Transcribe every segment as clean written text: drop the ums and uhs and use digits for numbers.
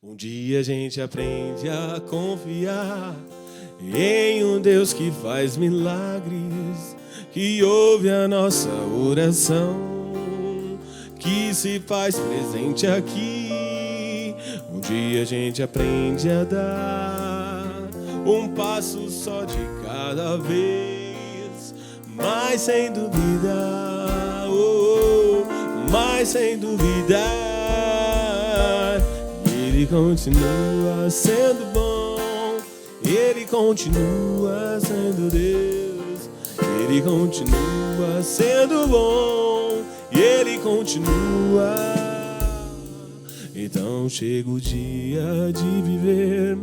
Um dia a gente aprende a confiar em um Deus que faz milagres, que ouve a nossa oração, que se faz presente aqui. Um dia a gente aprende a dar um passo só de cada vez, mas sem duvidar, mas sem duvidar, Ele continua sendo bom, Ele continua sendo Deus, Ele continua sendo bom, e Ele continua. Então chega o dia de viver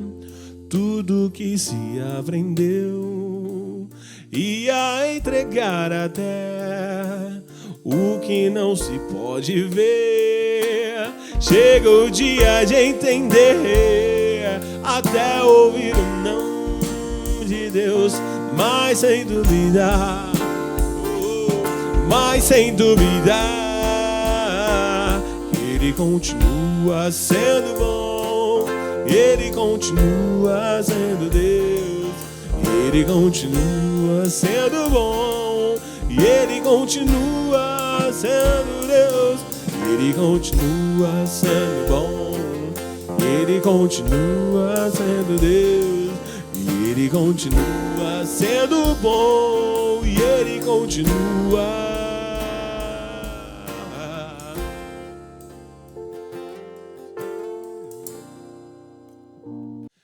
tudo que se aprendeu e a entregar até o que não se pode ver. Chega o dia de entender, até ouvir o não de Deus, mas sem duvidar, mas sem duvidar, Ele continua sendo bom, Ele continua sendo Deus, Ele continua sendo bom, e Ele continua sendo Deus, Ele continua sendo bom, Ele continua sendo Deus, e Ele continua sendo bom, e Ele continua.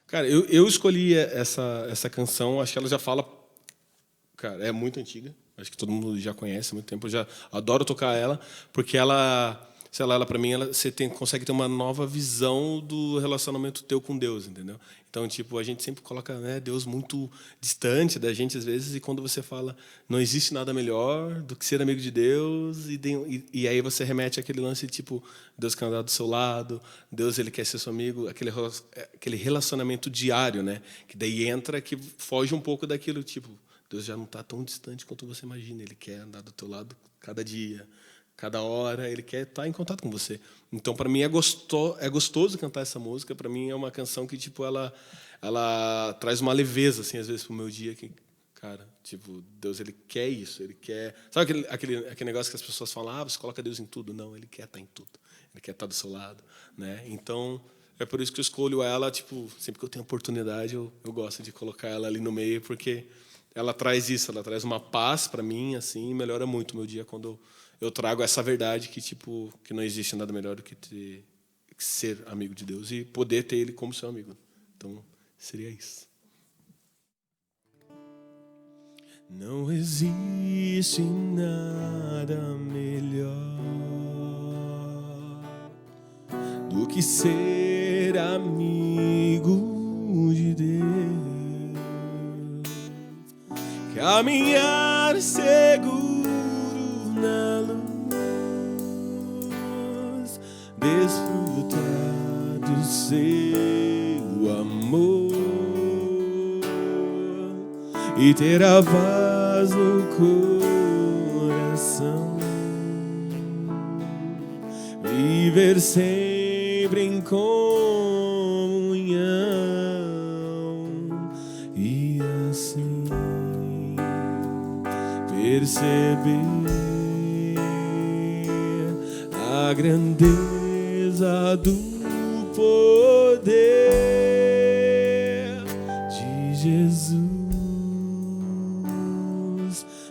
Cara, eu escolhi essa canção, acho que ela já fala... Cara, é muito antiga, acho que todo mundo já conhece há muito tempo, eu já adoro tocar ela, porque ela, sei lá, ela para mim, você consegue ter uma nova visão do relacionamento teu com Deus, entendeu? Então, tipo, a gente sempre coloca, né, Deus muito distante da gente, às vezes, e quando você fala, não existe nada melhor do que ser amigo de Deus, e aí você remete àquele lance, tipo, Deus quer andar do seu lado, Deus, Ele quer ser seu amigo, aquele relacionamento diário, né? Que daí entra, que foge um pouco daquilo, tipo, Deus já não está tão distante quanto você imagina, Ele quer andar do teu lado cada dia, cada hora, Ele quer estar em contato com você. Então, para mim, é gostoso cantar essa música. Para mim, é uma canção que, tipo, ela traz uma leveza, assim, às vezes, para o meu dia. Que, cara, tipo, Deus, Ele quer isso. Ele quer... Sabe aquele negócio que as pessoas falam, você coloca Deus em tudo? Não, Ele quer estar em tudo. Ele quer estar do seu lado, né? Então, é por isso que eu escolho ela, tipo, sempre que eu tenho oportunidade, eu gosto de colocar ela ali no meio, porque ela traz isso, ela traz uma paz para mim, assim, e melhora muito o meu dia quando eu trago essa verdade que, tipo, que não existe nada melhor do que ser amigo de Deus e poder ter Ele como seu amigo. Então, seria isso. Não existe nada melhor do que ser amigo de Deus, caminhar seguro na luz, desfrutar do seu amor e ter a paz no coração, viver sempre em comunhão e assim perceber a grandeza do poder de Jesus,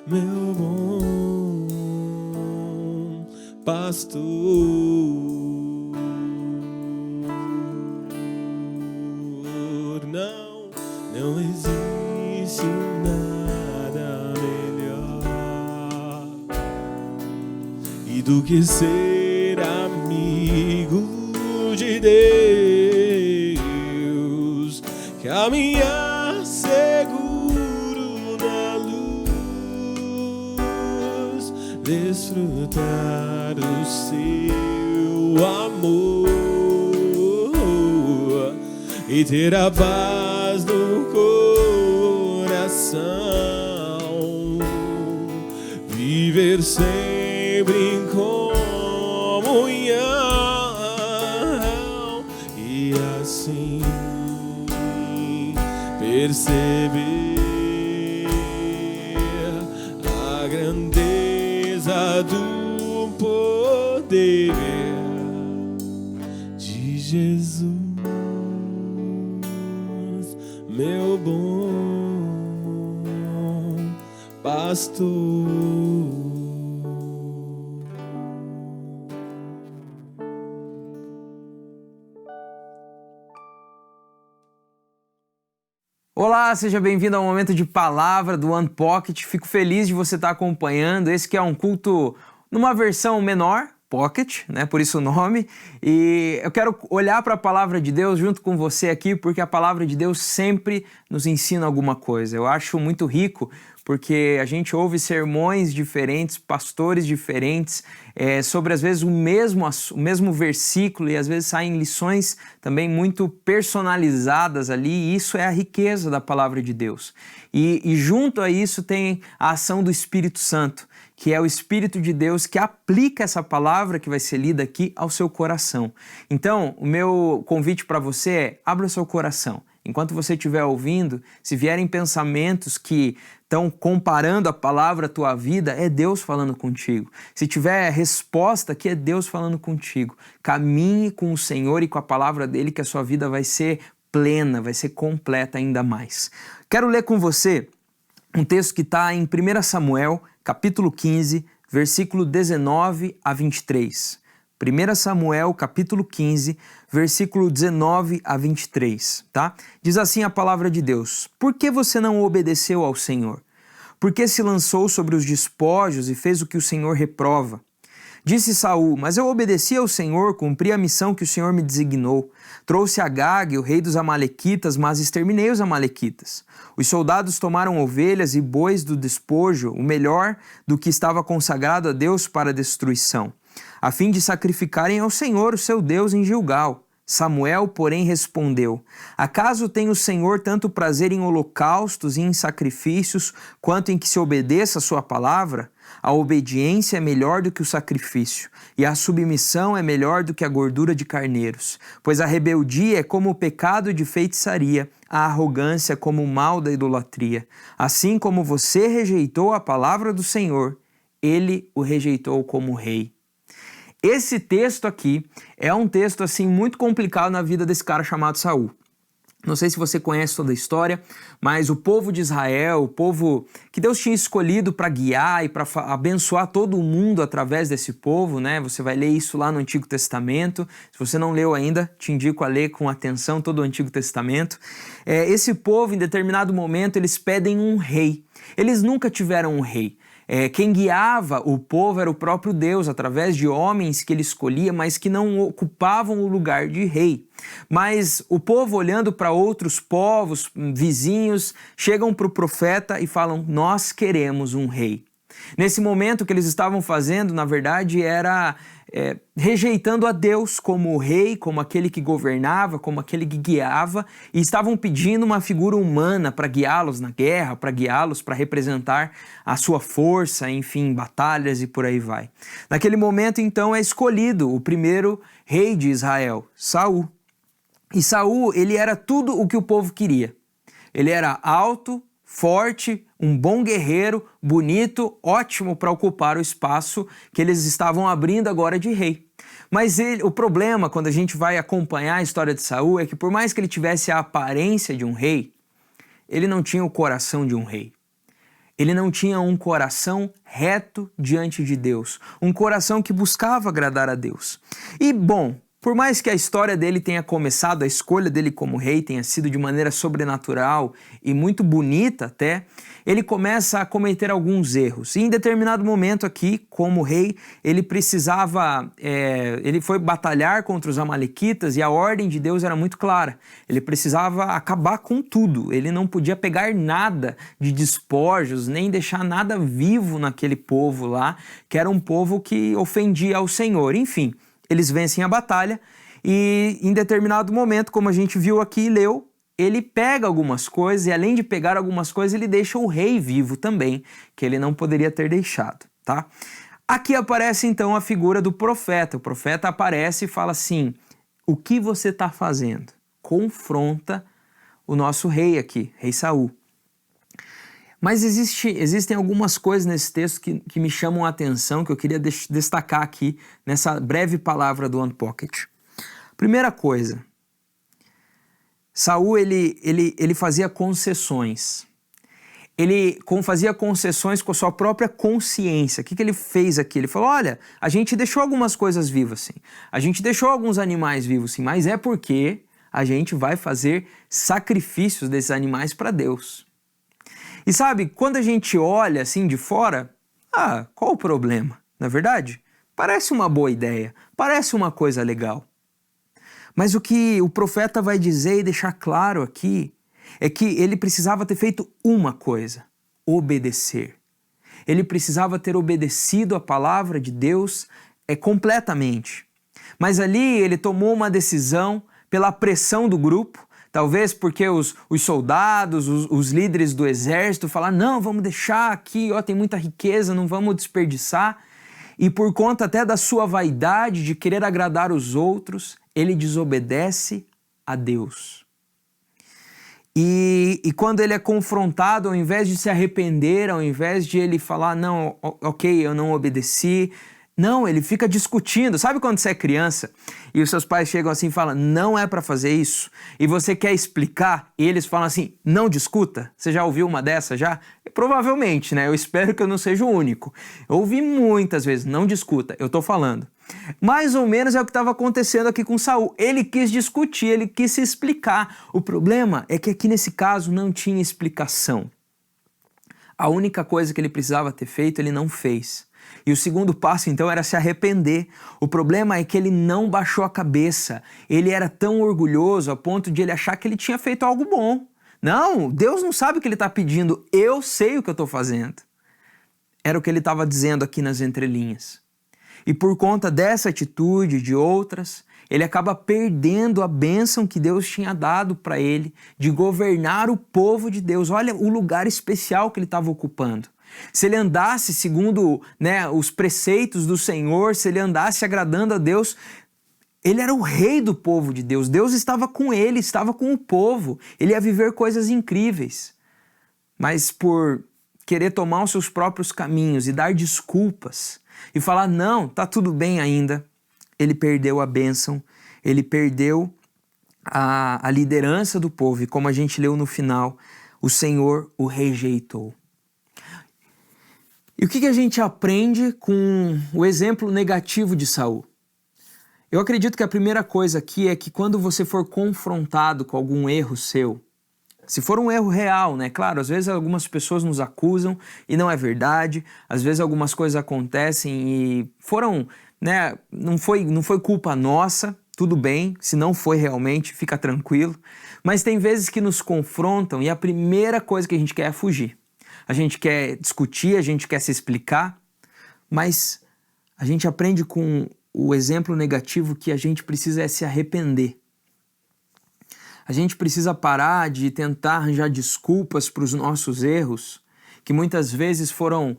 meu bom pastor. Não existe nada melhor e do que ser amigo de Deus, caminhar seguro na luz, desfrutar do seu amor e ter a paz no coração, viver sempre em comunhão e assim perceber a grandeza do poder de Jesus, meu bom pastor. Olá, seja bem-vindo ao Momento de Palavra do One Pocket. Fico feliz de você estar acompanhando. Esse que é um culto numa versão menor, Pocket, né? Por isso o nome. E eu quero olhar para a Palavra de Deus junto com você aqui, porque a Palavra de Deus sempre nos ensina alguma coisa. Eu acho muito rico, porque a gente ouve sermões diferentes, pastores diferentes, sobre às vezes o mesmo versículo, e às vezes saem lições também muito personalizadas ali, e isso é a riqueza da Palavra de Deus. E junto a isso tem a ação do Espírito Santo, que é o Espírito de Deus que aplica essa palavra que vai ser lida aqui ao seu coração. Então, o meu convite para você é: abra seu coração. Enquanto você estiver ouvindo, se vierem pensamentos que estão comparando a palavra à tua vida, é Deus falando contigo. Se tiver resposta, que é Deus falando contigo. Caminhe com o Senhor e com a palavra dele, que a sua vida vai ser plena, vai ser completa ainda mais. Quero ler com você um texto que está em 1 Samuel, capítulo 15, versículo 19 a 23. 1 Samuel, capítulo 15, versículo 19 a 23, tá? Diz assim a palavra de Deus: Por que você não obedeceu ao Senhor? Por que se lançou sobre os despojos e fez o que o Senhor reprova? Disse Saul: Mas eu obedeci ao Senhor, cumpri a missão que o Senhor me designou. Trouxe Agag, o rei dos amalequitas, mas exterminei os amalequitas. Os soldados tomaram ovelhas e bois do despojo, o melhor do que estava consagrado a Deus para a destruição, a fim de sacrificarem ao Senhor, o seu Deus, em Gilgal. Samuel, porém, respondeu: Acaso tem o Senhor tanto prazer em holocaustos e em sacrifícios, quanto em que se obedeça a sua palavra? A obediência é melhor do que o sacrifício, e a submissão é melhor do que a gordura de carneiros. Pois a rebeldia é como o pecado de feitiçaria, a arrogância como o mal da idolatria. Assim como você rejeitou a palavra do Senhor, ele o rejeitou como rei. Esse texto aqui é um texto assim muito complicado na vida desse cara chamado Saul. Não sei se você conhece toda a história, mas o povo de Israel, o povo que Deus tinha escolhido para guiar e para abençoar todo o mundo através desse povo, né? Você vai ler isso lá no Antigo Testamento. Se você não leu ainda, te indico a ler com atenção todo o Antigo Testamento. Esse povo, em determinado momento, eles pedem um rei. Eles nunca tiveram um rei. Quem guiava o povo era o próprio Deus, através de homens que ele escolhia, mas que não ocupavam o lugar de rei. Mas o povo, olhando para outros povos vizinhos, chegam para o profeta e falam: nós queremos um rei. Nesse momento, o que eles estavam fazendo, na verdade, era rejeitando a Deus como o rei, como aquele que governava, como aquele que guiava, e estavam pedindo uma figura humana para guiá-los na guerra, para guiá-los, para representar a sua força, enfim, batalhas e por aí vai. Naquele momento, então, é escolhido o primeiro rei de Israel, Saul. E Saul, ele era tudo o que o povo queria. Ele era alto, forte, um bom guerreiro, bonito, ótimo para ocupar o espaço que eles estavam abrindo agora de rei. Mas o problema, quando a gente vai acompanhar a história de Saul, é que por mais que ele tivesse a aparência de um rei, ele não tinha o coração de um rei. Ele não tinha um coração reto diante de Deus, um coração que buscava agradar a Deus. E, bom, por mais que a história dele tenha começado, a escolha dele como rei tenha sido de maneira sobrenatural e muito bonita até, ele começa a cometer alguns erros. E em determinado momento aqui, como rei, ele precisava, ele foi batalhar contra os amalequitas e a ordem de Deus era muito clara. Ele precisava acabar com tudo, ele não podia pegar nada de despojos, nem deixar nada vivo naquele povo lá, que era um povo que ofendia ao Senhor. Enfim, eles vencem a batalha e em determinado momento, como a gente viu aqui e leu, ele pega algumas coisas e além de pegar algumas coisas, ele deixa o rei vivo também, que ele não poderia ter deixado, tá? Aqui aparece então a figura do profeta. O profeta aparece e fala assim: o que você está fazendo? confronta o nosso rei aqui, rei Saul. Mas existem algumas coisas nesse texto que me chamam a atenção, que eu queria destacar aqui nessa breve palavra do Unpocket. Primeira coisa, Saul ele fazia concessões. Ele fazia concessões com a sua própria consciência. O que ele fez aqui? Ele falou, olha, a gente deixou algumas coisas vivas sim, a gente deixou alguns animais vivos sim, mas é porque a gente vai fazer sacrifícios desses animais para Deus. E sabe, quando a gente olha assim de fora, qual o problema? Na verdade, parece uma boa ideia, parece uma coisa legal. Mas o que o profeta vai dizer e deixar claro aqui é que ele precisava ter feito uma coisa: obedecer. Ele precisava ter obedecido a palavra de Deus completamente. Mas ali ele tomou uma decisão pela pressão do grupo, talvez porque os soldados, os líderes do exército falaram, não, vamos deixar aqui, tem muita riqueza, não vamos desperdiçar. E por conta até da sua vaidade de querer agradar os outros, ele desobedece a Deus. E quando ele é confrontado, ao invés de se arrepender, ao invés de ele falar, não, ok, eu não obedeci, não, ele fica discutindo. Sabe quando você é criança e os seus pais chegam assim e falam, não é para fazer isso, e você quer explicar, e eles falam assim, não discuta? Você já ouviu uma dessa já? Provavelmente, né? Eu espero que eu não seja o único. Eu ouvi muitas vezes, não discuta, eu tô falando. Mais ou menos é o que estava acontecendo aqui com Saul. Ele quis discutir, ele quis se explicar. O problema é que aqui nesse caso não tinha explicação. A única coisa que ele precisava ter feito, ele não fez. E o segundo passo, então, era se arrepender. O problema é que ele não baixou a cabeça. Ele era tão orgulhoso a ponto de ele achar que ele tinha feito algo bom. Não, Deus não sabe o que ele está pedindo. Eu sei o que eu estou fazendo. Era o que ele estava dizendo aqui nas entrelinhas. E por conta dessa atitude e de outras, ele acaba perdendo a bênção que Deus tinha dado para ele de governar o povo de Deus. Olha o lugar especial que ele estava ocupando. Se ele andasse segundo, os preceitos do Senhor, se ele andasse agradando a Deus, ele era o rei do povo de Deus. Deus estava com ele, estava com o povo. Ele ia viver coisas incríveis. Mas por querer tomar os seus próprios caminhos e dar desculpas e falar, não, tá tudo bem ainda, ele perdeu a bênção, ele perdeu a liderança do povo. E como a gente leu no final, o Senhor o rejeitou. E o que a gente aprende com o exemplo negativo de Saul? Eu acredito que a primeira coisa aqui é que quando você for confrontado com algum erro seu, se for um erro real, né? Claro, às vezes algumas pessoas nos acusam e não é verdade, às vezes algumas coisas acontecem e foram, não foi culpa nossa, tudo bem, se não foi realmente, fica tranquilo, mas tem vezes que nos confrontam e a primeira coisa que a gente quer é fugir. A gente quer discutir, a gente quer se explicar, mas a gente aprende com o exemplo negativo que a gente precisa se arrepender. A gente precisa parar de tentar arranjar desculpas para os nossos erros, que muitas vezes foram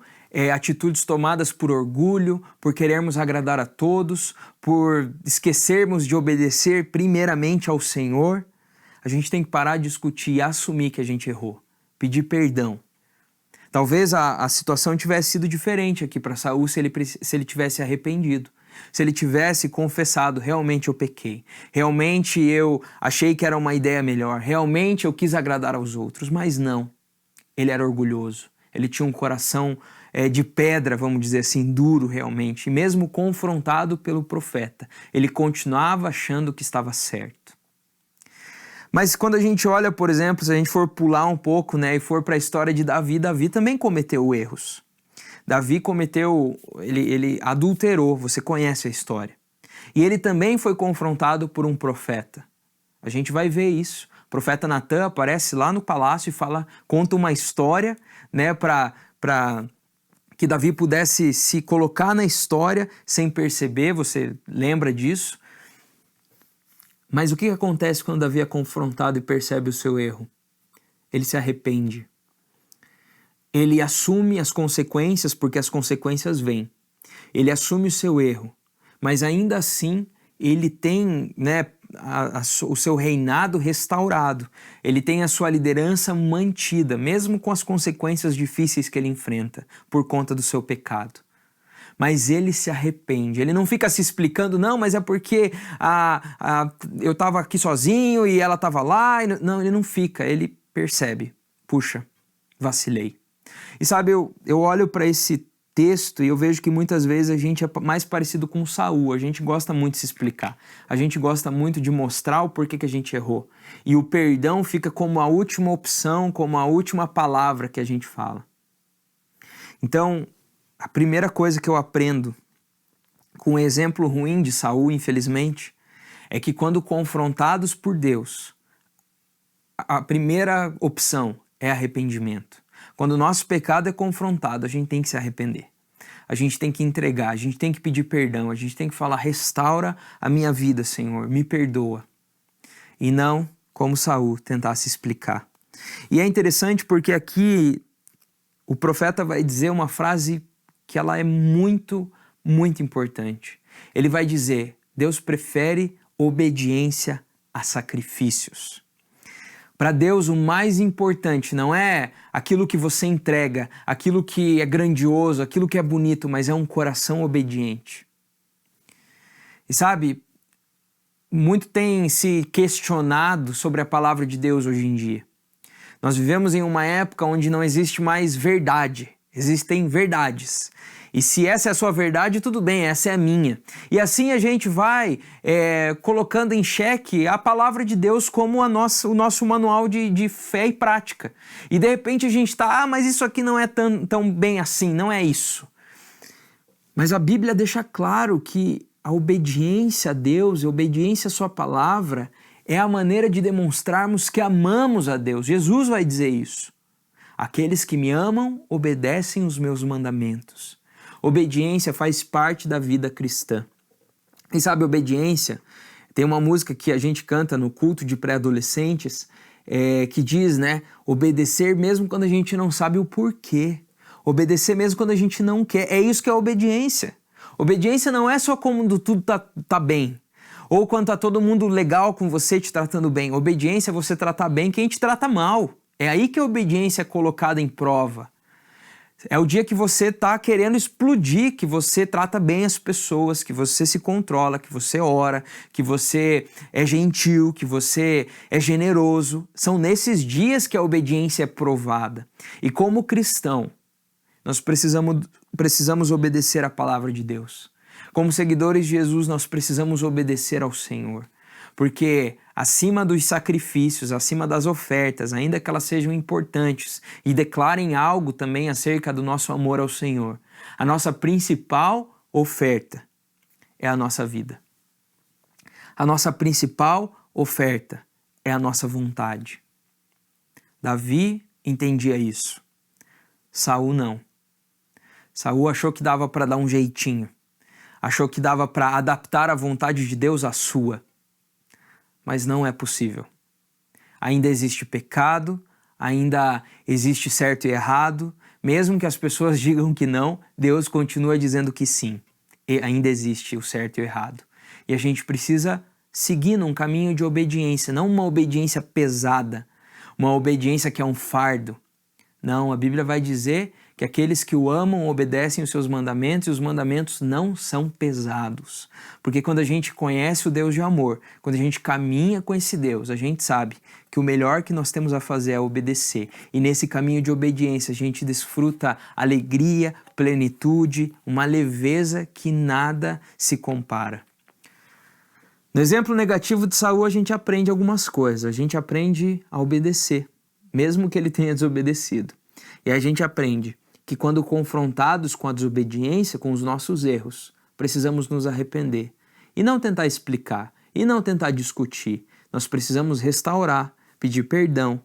atitudes tomadas por orgulho, por querermos agradar a todos, por esquecermos de obedecer primeiramente ao Senhor. A gente tem que parar de discutir e assumir que a gente errou, pedir perdão. Talvez a situação tivesse sido diferente aqui para Saul se ele tivesse arrependido. Se ele tivesse confessado, realmente eu pequei. Realmente eu achei que era uma ideia melhor. Realmente eu quis agradar aos outros. Mas não. Ele era orgulhoso. Ele tinha um coração de pedra, vamos dizer assim, duro realmente. E mesmo confrontado pelo profeta, ele continuava achando que estava certo. Mas quando a gente olha, por exemplo, se a gente for pular um pouco, e for para a história de Davi, Davi também cometeu erros. Davi ele adulterou, você conhece a história. E ele também foi confrontado por um profeta. A gente vai ver isso. O profeta Natan aparece lá no palácio e conta uma história, para que Davi pudesse se colocar na história sem perceber, você lembra disso? Mas o que acontece quando Davi é confrontado e percebe o seu erro? Ele se arrepende. Ele assume as consequências, porque as consequências vêm. Ele assume o seu erro, mas ainda assim ele tem o seu reinado restaurado, ele tem a sua liderança mantida, mesmo com as consequências difíceis que ele enfrenta por conta do seu pecado. Mas ele se arrepende, ele não fica se explicando, não, mas é porque eu estava aqui sozinho e ela estava lá. Não, ele não fica, ele percebe, puxa, vacilei. E sabe, eu olho para esse texto e eu vejo que muitas vezes a gente é mais parecido com Saul, a gente gosta muito de se explicar, a gente gosta muito de mostrar o porquê que a gente errou. E o perdão fica como a última opção, como a última palavra que a gente fala. Então, a primeira coisa que eu aprendo com o exemplo ruim de Saul, infelizmente, é que quando confrontados por Deus, a primeira opção é arrependimento. Quando o nosso pecado é confrontado, a gente tem que se arrepender. A gente tem que entregar, a gente tem que pedir perdão, a gente tem que falar, restaura a minha vida, Senhor, me perdoa. E não, como Saul, tentar se explicar. E é interessante porque aqui o profeta vai dizer uma frase que ela é muito, muito importante. Ele vai dizer, Deus prefere obediência a sacrifícios. Para Deus, o mais importante não é aquilo que você entrega, aquilo que é grandioso, aquilo que é bonito, mas é um coração obediente. E sabe, muito tem se questionado sobre a palavra de Deus hoje em dia. Nós vivemos em uma época onde não existe mais verdade, existem verdades. E se essa é a sua verdade, tudo bem, essa é a minha. E assim a gente vai colocando em xeque a palavra de Deus como o nosso manual de fé e prática. E de repente a gente está, mas isso aqui não é tão bem assim, não é isso. Mas a Bíblia deixa claro que a obediência a Deus, a obediência à sua palavra, é a maneira de demonstrarmos que amamos a Deus. Jesus vai dizer isso. Aqueles que me amam obedecem os meus mandamentos. Obediência faz parte da vida cristã. E sabe, obediência, tem uma música que a gente canta no culto de pré-adolescentes, que diz, né, obedecer mesmo quando a gente não sabe o porquê. Obedecer mesmo quando a gente não quer. É isso que é obediência. Obediência não é só quando tudo tá bem, ou quando tá todo mundo legal com você te tratando bem. Obediência é você tratar bem quem te trata mal. É aí que a obediência é colocada em prova. É o dia que você está querendo explodir, que você trata bem as pessoas, que você se controla, que você ora, que você é gentil, que você é generoso. São nesses dias que a obediência é provada. E como cristão, nós precisamos obedecer à palavra de Deus. Como seguidores de Jesus, nós precisamos obedecer ao Senhor. Porque acima dos sacrifícios, acima das ofertas, ainda que elas sejam importantes e declarem algo também acerca do nosso amor ao Senhor, a nossa principal oferta é a nossa vida. A nossa principal oferta é a nossa vontade. Davi entendia isso. Saul não. Saul achou que dava para dar um jeitinho. Achou que dava para adaptar a vontade de Deus à sua. Mas não é possível. Ainda existe pecado, ainda existe certo e errado. Mesmo que as pessoas digam que não, Deus continua dizendo que sim. E ainda existe o certo e o errado. E a gente precisa seguir num caminho de obediência, não uma obediência pesada, uma obediência que é um fardo. Não, a Bíblia vai dizer que aqueles que o amam obedecem os seus mandamentos e os mandamentos não são pesados. Porque quando a gente conhece o Deus de amor, quando a gente caminha com esse Deus, a gente sabe que o melhor que nós temos a fazer é obedecer. E nesse caminho de obediência a gente desfruta alegria, plenitude, uma leveza que nada se compara. No exemplo negativo de Saul a gente aprende algumas coisas. A gente aprende a obedecer, mesmo que ele tenha desobedecido. E a gente aprende que quando confrontados com a desobediência, com os nossos erros, precisamos nos arrepender. E não tentar explicar, e não tentar discutir. Nós precisamos restaurar, pedir perdão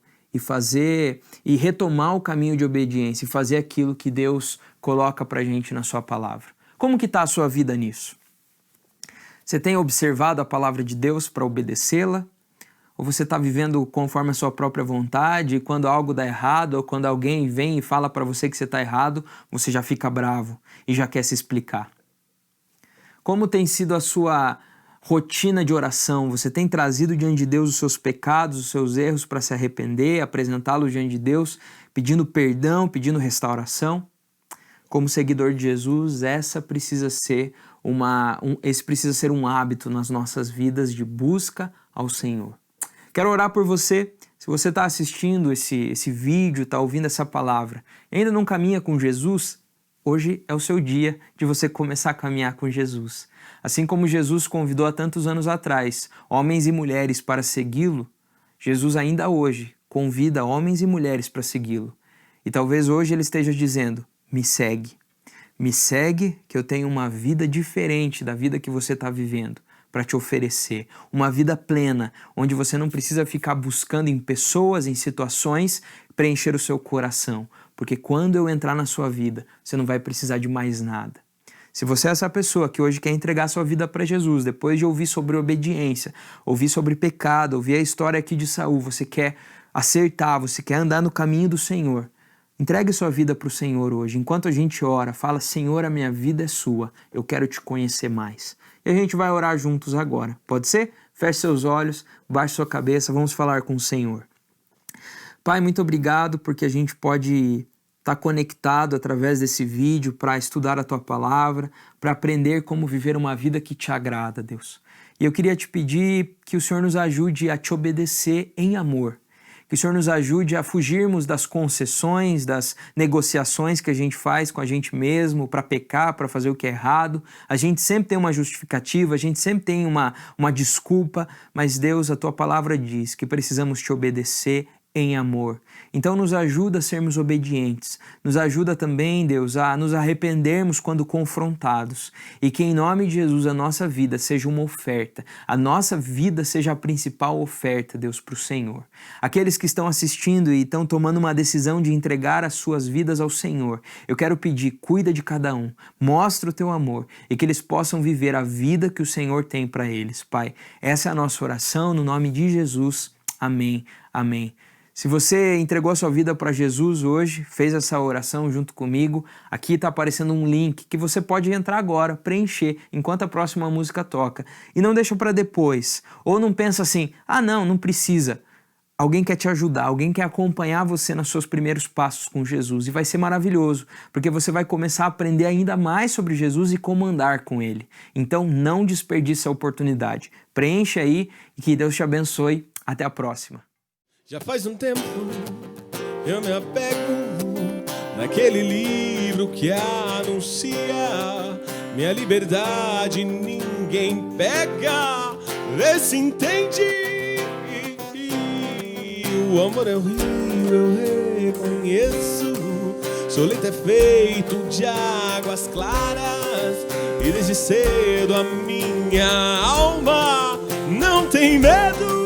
e retomar o caminho de obediência e fazer aquilo que Deus coloca pra gente na sua palavra. Como que está a sua vida nisso? Você tem observado a palavra de Deus para obedecê-la? Ou você está vivendo conforme a sua própria vontade e quando algo dá errado ou quando alguém vem e fala para você que você está errado, você já fica bravo e já quer se explicar? Como tem sido rotina de oração? Você tem trazido diante de Deus os seus pecados, os seus erros para se arrepender, apresentá-los diante de Deus, pedindo perdão, pedindo restauração? Como seguidor de Jesus, esse precisa ser um hábito nas nossas vidas de busca ao Senhor. Quero orar por você. Se você está assistindo esse vídeo, está ouvindo essa palavra e ainda não caminha com Jesus, hoje é o seu dia de você começar a caminhar com Jesus. Assim como Jesus convidou há tantos anos atrás homens e mulheres para segui-lo, Jesus ainda hoje convida homens e mulheres para segui-lo. E talvez hoje ele esteja dizendo: me segue que eu tenho uma vida diferente da vida que você está vivendo para te oferecer. Uma vida plena, onde você não precisa ficar buscando em pessoas, em situações, preencher o seu coração. Porque quando eu entrar na sua vida, você não vai precisar de mais nada. Se você é essa pessoa que hoje quer entregar sua vida para Jesus, depois de ouvir sobre obediência, ouvir sobre pecado, ouvir a história aqui de Saul, você quer acertar, você quer andar no caminho do Senhor, entregue sua vida para o Senhor hoje. Enquanto a gente ora, fala: Senhor, a minha vida é sua, eu quero te conhecer mais. E a gente vai orar juntos agora, pode ser? Feche seus olhos, baixe sua cabeça, vamos falar com o Senhor. Pai, muito obrigado porque a gente pode estar conectado através desse vídeo para estudar a Tua Palavra, para aprender como viver uma vida que Te agrada, Deus. E eu queria te pedir que o Senhor nos ajude a Te obedecer em amor. Que o Senhor nos ajude a fugirmos das concessões, das negociações que a gente faz com a gente mesmo para pecar, para fazer o que é errado. A gente sempre tem uma justificativa, a gente sempre tem uma desculpa, mas Deus, a Tua Palavra diz que precisamos Te obedecer em amor. Então nos ajuda a sermos obedientes, nos ajuda também, Deus, a nos arrependermos quando confrontados e que em nome de Jesus a nossa vida seja uma oferta, a nossa vida seja a principal oferta, Deus, para o Senhor. Aqueles que estão assistindo e estão tomando uma decisão de entregar as suas vidas ao Senhor, eu quero pedir, cuida de cada um, mostra o Teu amor e que eles possam viver a vida que o Senhor tem para eles, Pai. Essa é a nossa oração, no nome de Jesus. Amém, amém. Se você entregou a sua vida para Jesus hoje, fez essa oração junto comigo, aqui está aparecendo um link que você pode entrar agora, preencher, enquanto a próxima música toca. E não deixa para depois. Ou não pensa assim: não precisa. Alguém quer te ajudar, alguém quer acompanhar você nos seus primeiros passos com Jesus. E vai ser maravilhoso, porque você vai começar a aprender ainda mais sobre Jesus e como andar com Ele. Então não desperdice a oportunidade. Preencha aí e que Deus te abençoe. Até a próxima. Já faz um tempo eu me apego naquele livro que anuncia minha liberdade, ninguém pega. Vê se entende. O amor é o rio, eu reconheço. Seu leito é feito de águas claras e desde cedo a minha alma não tem medo.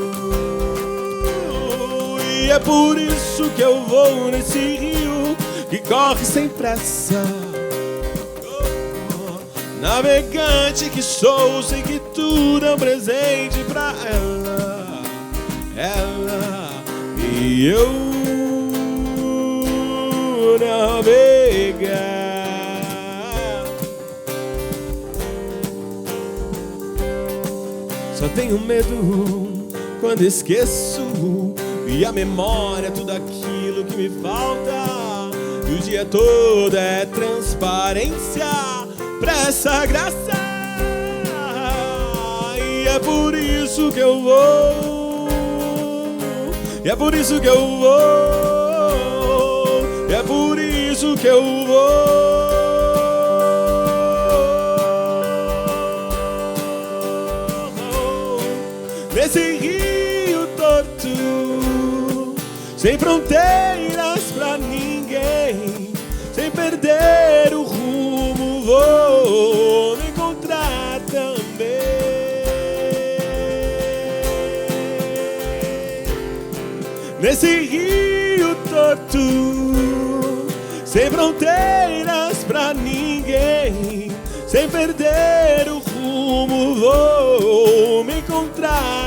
E é por isso que eu vou nesse rio que corre sem pressa. Navegante que sou, sei que tudo é um presente pra ela e eu navegar. Só tenho medo quando esqueço e a memória é tudo aquilo que me falta. E o dia todo é transparência pra essa graça. E é por isso que eu vou. E é por isso que eu vou. E é por isso que eu vou. Nesse rio torto, sem fronteiras pra ninguém, sem perder o rumo, vou me encontrar também. Nesse rio torto, sem fronteiras pra ninguém, sem perder o rumo, vou me encontrar